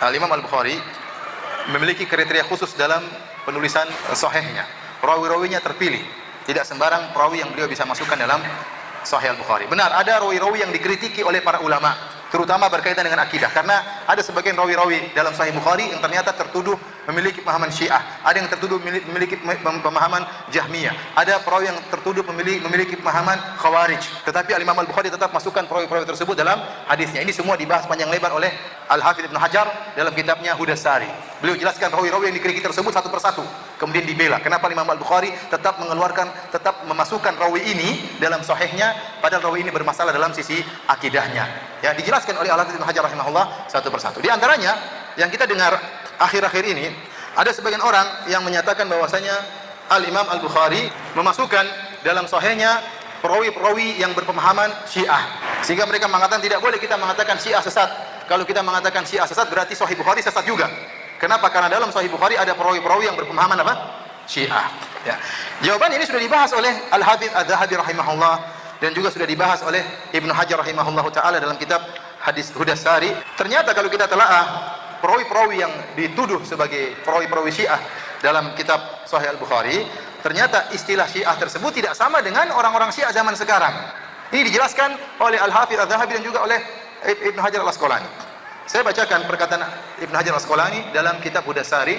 Imam Al-Bukhari memiliki kriteria khusus dalam penulisan sahihnya. Rawi-rawinya terpilih. Tidak sembarang perawi yang beliau bisa masukkan dalam Sahih Al-Bukhari. Benar, ada rawi-rawi yang dikritiki oleh para ulama, terutama berkaitan dengan akidah. Karena ada sebagian rawi-rawi dalam Sahih Bukhari yang ternyata tertuduh memiliki pemahaman Syiah, ada yang tertuduh memiliki pemahaman Jahmiyah, ada perawi yang tertuduh memiliki pemahaman Khawarij. Tetapi Imam Al-Bukhari tetap masukkan perawi-perawi tersebut dalam hadisnya. Ini semua dibahas panjang lebar oleh Al-Hafidz Ibnu Hajar dalam kitabnya Hudas Sari. Beliau jelaskan rawi-rawi yang dikritiki tersebut satu persatu, kemudian dibela. Kenapa Imam Al-Bukhari tetap memasukkan rawi ini dalam sahihnya, padahal rawi ini bermasalah dalam sisi akidahnya. Ya, dijelaskan oleh Al-Hafidz Ibnu Hajar rahimahullah satu persatu. Di antaranya yang kita dengar akhir-akhir ini, ada sebagian orang yang menyatakan bahwasanya Al-Imam Al-Bukhari memasukkan dalam sahihnya perawi-perawi yang berpemahaman Syiah, sehingga mereka mengatakan tidak boleh kita mengatakan Syiah sesat. Kalau kita mengatakan Syiah sesat, berarti Sahih Bukhari sesat juga. Kenapa? Karena dalam Sahih Bukhari ada perawi-perawi yang berpemahaman apa? Syiah. Ya. Jawaban ini sudah dibahas oleh Al-Hafidz Adz-Dzahabi rahimahullah, dan juga sudah dibahas oleh Ibnu Hajar rahimahullah taala dalam kitab Hadis Hudas Sari. Ternyata kalau kita telaah perawi-perawi yang dituduh sebagai perawi-perawi Syiah dalam kitab Sahih Al-Bukhari, ternyata istilah Syiah tersebut tidak sama dengan orang-orang Syiah zaman sekarang. Ini dijelaskan oleh Al-Hafidz Adz-Dzahabi dan juga oleh Ibnu Hajar Al-Asqalani. Saya bacakan perkataan Ibnu Hajar Al-Asqalani dalam kitab Hudas Sari,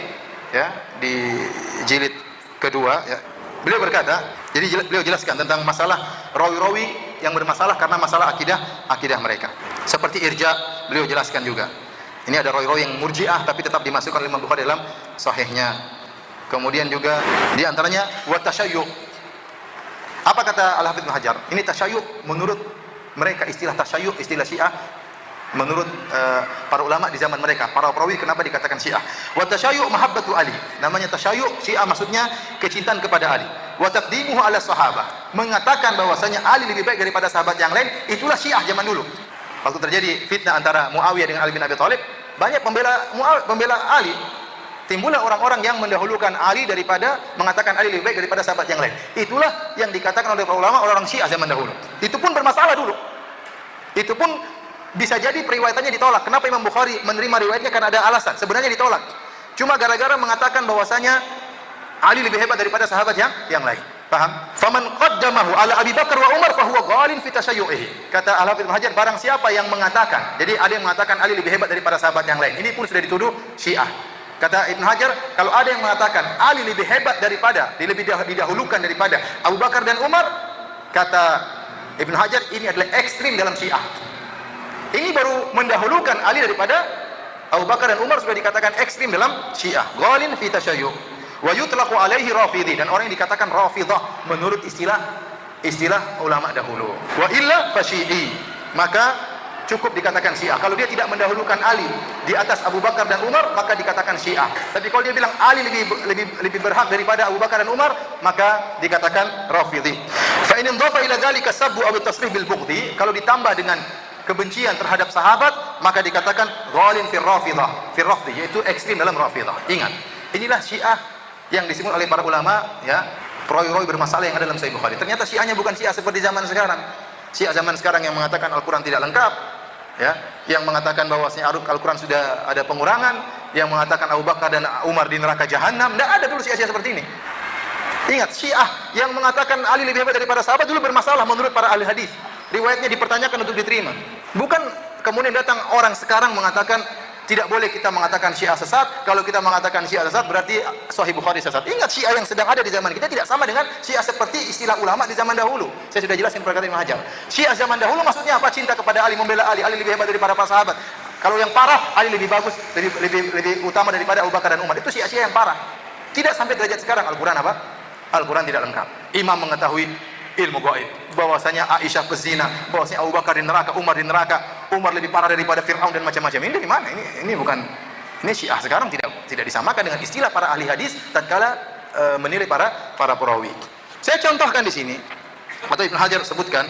ya, di jilid kedua, ya. Beliau berkata, jadi beliau jelaskan tentang masalah rawi-rawi yang bermasalah karena masalah akidah mereka. Seperti irja, beliau jelaskan juga. Ini ada rawi-rawi yang murji'ah tapi tetap dimasukkan oleh Imam Bukhari dalam sahihnya. Kemudian juga di antaranya wa tasyayyu'h. Apa kata Al-Hafidz Ibnu Hajar? Ini tasyayyu'h menurut mereka, istilah tasyayyu'h, istilah Syiah menurut para ulama di zaman mereka, para perawi kenapa dikatakan Syiah. Wa tasyayyu'h mahabbatu Ali. Namanya tasyayyu'h, Syiah maksudnya kecintaan kepada Ali. Wa taqdimuhu ala sahabah. Mengatakan bahwasanya Ali lebih baik daripada sahabat yang lain, itulah Syiah zaman dulu. Waktu terjadi fitnah antara Muawiyah dengan Ali bin Abi Thalib, banyak pembela Ali. Timbullah orang-orang yang mendahulukan Ali daripada mengatakan Ali lebih baik daripada sahabat yang lain. Itulah yang dikatakan oleh para ulama orang Syiah zaman dahulu. Itu pun bermasalah dulu. Itu pun bisa jadi periwayatannya ditolak. Kenapa Imam Bukhari menerima riwayatnya? Karena ada alasan. Sebenarnya ditolak. Cuma gara-gara mengatakan bahwasanya Ali lebih hebat daripada sahabat yang lain. Paham? Faman qaddamahu ala Abi Bakar wa Umar fahuwa ghalin fi tashayyu'ihi. Kata Al-Hafidz Ibnu Hajar, barang siapa yang mengatakan, jadi ada yang mengatakan Ali lebih hebat daripada sahabat yang lain. Ini pun sudah dituduh Syiah. Kata Ibnu Hajar, kalau ada yang mengatakan Ali lebih hebat daripada, lebih didahulukan daripada Abu Bakar dan Umar, kata Ibnu Hajar, ini adalah ekstrim dalam Syiah. Ini baru mendahulukan Ali daripada Abu Bakar dan Umar, sudah dikatakan ekstrim dalam Syiah. Ghalin fi tashayyu'ih. Wa yutlaqu alaihi rafidhi, dan orang yang dikatakan rafidah menurut istilah ulama dahulu. Wa illa fasyi'i, maka cukup dikatakan Syiah. Kalau dia tidak mendahulukan Ali di atas Abu Bakar dan Umar, maka dikatakan Syiah. Tapi kalau dia bilang Ali lebih berhak daripada Abu Bakar dan Umar, maka dikatakan rafidhi. Fa in idhafa ila dzalika sabbu aw tasrih bil bughdhi, kalau ditambah dengan kebencian terhadap sahabat, maka dikatakan ghalin fi rafidah, fi rafdhi, yaitu ekstrim dalam rafidah. Ingat, inilah Syiah yang disebut oleh para ulama, ya, perawi-perawi bermasalah yang ada dalam Sahih Bukhari. Ternyata Syiahnya bukan Syiah seperti zaman sekarang. Syiah zaman sekarang yang mengatakan Al-Quran tidak lengkap, ya, yang mengatakan bahwasanya Al-Quran sudah ada pengurangan, yang mengatakan Abu Bakar dan Umar di neraka jahanam. Tidak ada dulu Syiah seperti ini. Ingat, Syiah yang mengatakan Ali lebih hebat daripada sahabat dulu bermasalah menurut para ahli hadis. Riwayatnya dipertanyakan untuk diterima. Bukan kemudian datang orang sekarang mengatakan tidak boleh kita mengatakan Syiah sesat. Kalau kita mengatakan Syiah sesat berarti Sahih Bukhari sesat. Ingat, Syiah yang sedang ada di zaman kita tidak sama dengan Syiah seperti istilah ulama di zaman dahulu. Saya sudah jelaskan perkataan Ibnu Hajar. Syiah zaman dahulu maksudnya apa? Cinta kepada Ali, membela Ali. Ali lebih hebat daripada para sahabat. Kalau yang parah, Ali lebih bagus, lebih utama daripada Abu Bakar dan Umar. Itu Syiah yang parah. Tidak sampai derajat sekarang. Al-Quran apa? Al-Quran tidak lengkap. Imam mengetahui ilmu gaib, bahwasanya Aisyah pezina, bahwasanya Abu Bakar di neraka, Umar di neraka, Umar lebih parah daripada Fir'aun dan macam-macam. Ini dari mana? Ini bukan, ini Syiah sekarang tidak disamakan dengan istilah para ahli hadis tatkala menilai para perawi. Saya contohkan di sini, atau Ibnu Hajar sebutkan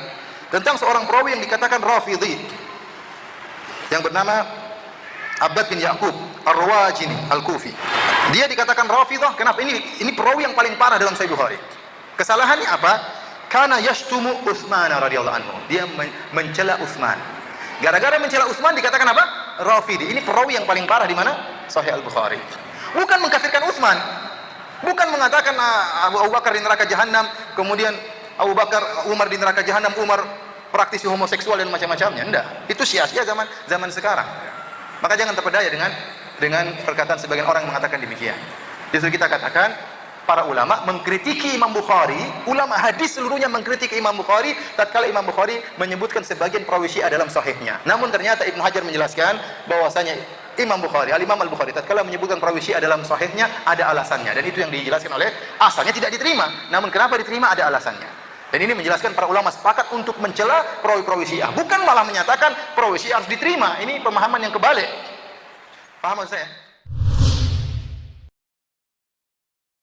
tentang seorang perawi yang dikatakan Rafidhi, yang bernama Abbad bin Ya'qub Ar-Rawajini Al-Kufi. Dia dikatakan Rafidah. Kenapa? Ini perawi yang paling parah dalam Sahih Bukhari. Kesalahannya apa? Karena yashtumu Utsman radhiyallahu anhu. Dia mencela Utsman. Gara-gara mencela Utsman dikatakan apa? Rafidi. Ini perawi yang paling parah di mana? Sahih Al-Bukhari. Bukan mengkafirkan Utsman. Bukan mengatakan Abu Bakar di neraka jahanam, kemudian Abu Bakar, Umar di neraka jahanam, Umar praktisi homoseksual dan macam-macamnya. Enggak. Itu sia-sia zaman sekarang. Maka jangan terpedaya dengan perkataan sebagian orang yang mengatakan demikian. Justru kita katakan para ulama mengkritiki Imam Bukhari, ulama hadis seluruhnya mengkritiki Imam Bukhari tatkala Imam Bukhari menyebutkan sebagian perawi Syiah dalam sahihnya. Namun ternyata Ibnu Hajar menjelaskan bahwasanya Imam Bukhari, Al-Imam Al-Bukhari tatkala menyebutkan perawi Syiah dalam sahihnya ada alasannya, dan itu yang dijelaskan oleh asalnya tidak diterima. Namun kenapa diterima? Ada alasannya. Dan ini menjelaskan para ulama sepakat untuk mencela perawi-perawi Syiah, bukan malah menyatakan perawi Syiah harus diterima. Ini pemahaman yang kebalik. Paham maksud saya?